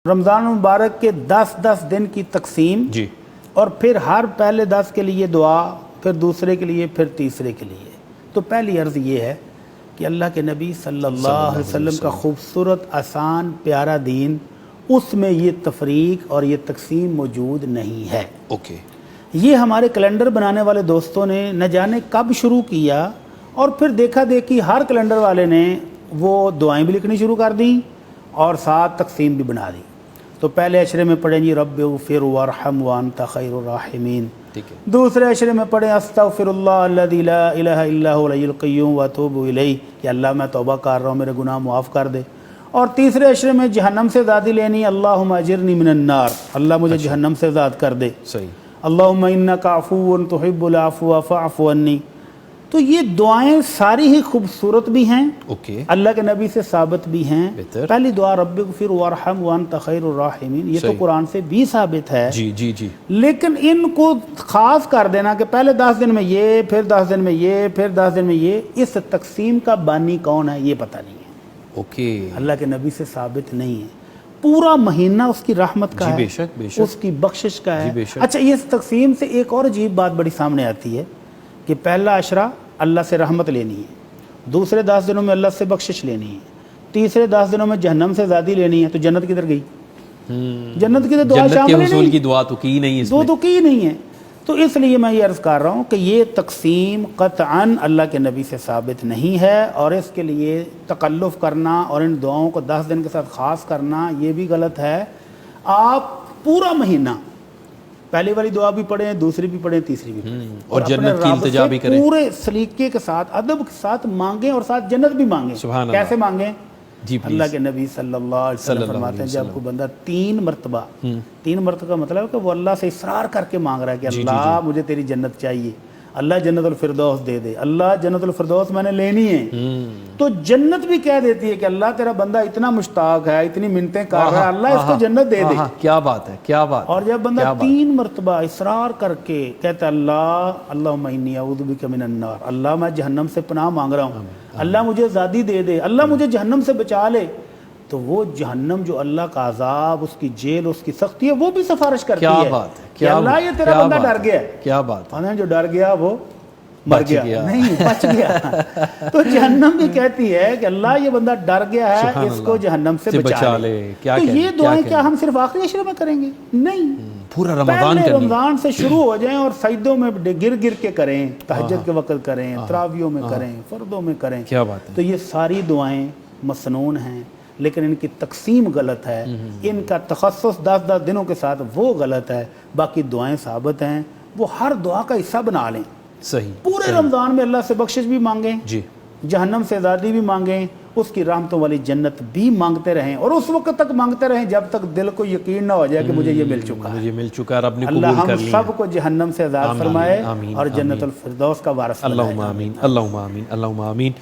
رمضان مبارک کے 10 دن کی تقسیم جی، اور پھر ہر پہلے 10 کے لیے دعا، پھر دوسرے کے لیے، پھر تیسرے کے لیے۔ تو پہلی عرض یہ ہے کہ اللہ کے نبی صلی اللہ علیہ وسلم کا خوبصورت، آسان، پیارا دین، اس میں یہ تفریق اور یہ تقسیم موجود نہیں ہے۔ اوکے، یہ ہمارے کیلنڈر بنانے والے دوستوں نے نہ جانے کب شروع کیا، اور پھر دیکھا دیکھی ہر کیلنڈر والے نے وہ دعائیں بھی لکھنی شروع کر دیں اور ساتھ تقسیم بھی بنا دی۔ تو پہلے عشرے میں پڑھیں جی رب اغفر وارحم وانت خیر الراحمین، ٹھیک ہے، دوسرے عشرے میں پڑھیں استغفر اللہ الذی لا الہ الا هو الحی القیوم واتوب الیہ، کہ اللہ میں توبہ کر رہا ہوں، میرے گناہ معاف کر دے۔ اور تیسرے عشرے میں جہنم سے آزادی لینی، اللہم اجرنی من النار، اللہ مجھے جہنم سے آزاد کر دے۔ صحیح، اللہم انک عفو تحب العفو فاعف عنی۔ تو یہ دعائیں ساری ہی خوبصورت بھی ہیں، اوکے، اللہ کے نبی سے ثابت بھی ہیں۔ بہتر، پہلی دعا رب اغفر وارحم وانت خیر الراحمین، یہ تو صحیح، قرآن سے بھی ثابت ہے، جی جی جی، لیکن ان کو خاص کر دینا کہ پہلے 10 دن میں یہ، پھر 10 دن میں یہ، پھر 10 دن میں یہ، اس تقسیم کا بانی کون ہے یہ پتہ نہیں ہے، اوکے، اللہ کے نبی سے ثابت نہیں ہے۔ پورا مہینہ اس کی رحمت کا جی، ہے، بے شک، بے شک، اس کی بخشش کا جی، ہے۔ بے شک۔ اچھا، اس تقسیم سے ایک اور عجیب بات بڑی سامنے آتی ہے کہ پہلا عشرہ اللہ سے رحمت لینی ہے، دوسرے 10 دنوں میں اللہ سے بخشش لینی ہے، تیسرے 10 دنوں میں جہنم سے آزادی لینی ہے، تو جنت کدھر گئی؟ جنت کی تو دعا جنت کے شامل ہی حصول نہیں، کی دعا تو کی نہیں اس دو میں، تو کی نہیں ہے۔ تو اس لیے میں یہ عرض کر رہا ہوں کہ یہ تقسیم قطعاً اللہ کے نبی سے ثابت نہیں ہے، اور اس کے لیے تکلف کرنا اور ان دعاؤں کو 10 دن کے ساتھ خاص کرنا یہ بھی غلط ہے۔ آپ پورا مہینہ پہلی والی دعا بھی پڑھیں، دوسری بھی پڑھیں، تیسری بھی پڑھیں، اور اپنے جنت کی رب التجا سے بھی کریں، پورے سلیقے کے ساتھ، ادب کے ساتھ مانگیں، اور ساتھ جنت بھی مانگیں۔ سبحان اللہ، کیسے مانگیں؟ جی اللہ پلیز، کے نبی صلی اللہ علیہ صلی وسلم اللہ فرماتے علیہ ہیں جب وسلم، کوئی بندہ 3 مرتبہ، 3 مرتبہ کا مطلب ہے کہ وہ اللہ سے اصرار کر کے مانگ رہا ہے کہ جی، جی، اللہ مجھے تیری جنت چاہیے، اللہ جنت الفردوس دے دے، اللہ جنت الفردوس میں نے لینی ہے، تو جنت بھی کہہ دیتی ہے کہ اللہ تیرا بندہ اتنا مشتاق ہے، اتنی منتیں کر رہا ہے، اللہ اس کو جنت دے دے۔ کیا بات ہے، کیا بات، اور جب بندہ 3 مرتبہ اصرار کر کے کہتا ہے اللہ اللہم انی اعوذ بک من النار، اللہ میں جہنم سے پناہ مانگ رہا ہوں، اللہ مجھے آزادی دے دے، اللہ مجھے جہنم سے بچا لے، تو وہ جہنم جو اللہ کا عذاب، اس کی جیل، اس کی سختی ہے، وہ بھی سفارش کرتی ہے، کیا بات ہے، کہ اللہ یہ تیرا بندہ ڈر گیا ہے، کیا بات، اور جو ڈر گیا وہ مر بچ گیا، گیا، نہیں بچ گیا۔ تو جہنم بھی کہتی ہے کہ اللہ یہ بندہ ڈر گیا ہے، سبحان اس کو اللہ، جہنم سے بچا لے۔ کیا تو کہنے، یہ دعائیں کیا ہم صرف آخری عشرے میں کریں گے؟ نہیں، پورا رمضان پہلے کرنی، رمضان سے شروع ہو جائیں اور سجدوں میں گر گر کے کریں، تہجد کے وقت کریں، تراویحوں میں کریں، فردوں میں کریں۔ کیا بات ہے، تو یہ ساری دعائیں مسنون ہیں، لیکن ان کی تقسیم غلط ہے، ان کا تخصص 10 دنوں کے ساتھ وہ غلط ہے، باقی دعائیں ثابت ہیں، وہ ہر دعا کا حصہ بنا لیں۔ صحیح، پورے رمضان میں اللہ سے بخشش بھی مانگیں، جی، جہنم سے آزادی بھی مانگیں، اس کی رحمتوں والی جنت بھی مانگتے رہیں، اور اس وقت تک مانگتے رہیں جب تک دل کو یقین نہ ہو جائے کہ مجھے یہ مل چکا ہے۔ مجھے مل چکا ہے، رب نے اللہ قبول کر ہم لیا، سب کو جہنم سے آزاد آمین، فرمائے آمین، اور جنت آمین، الفردوس کا وارث بنائے۔ اللہم آمین، اللہم آمین، اللہم آمین۔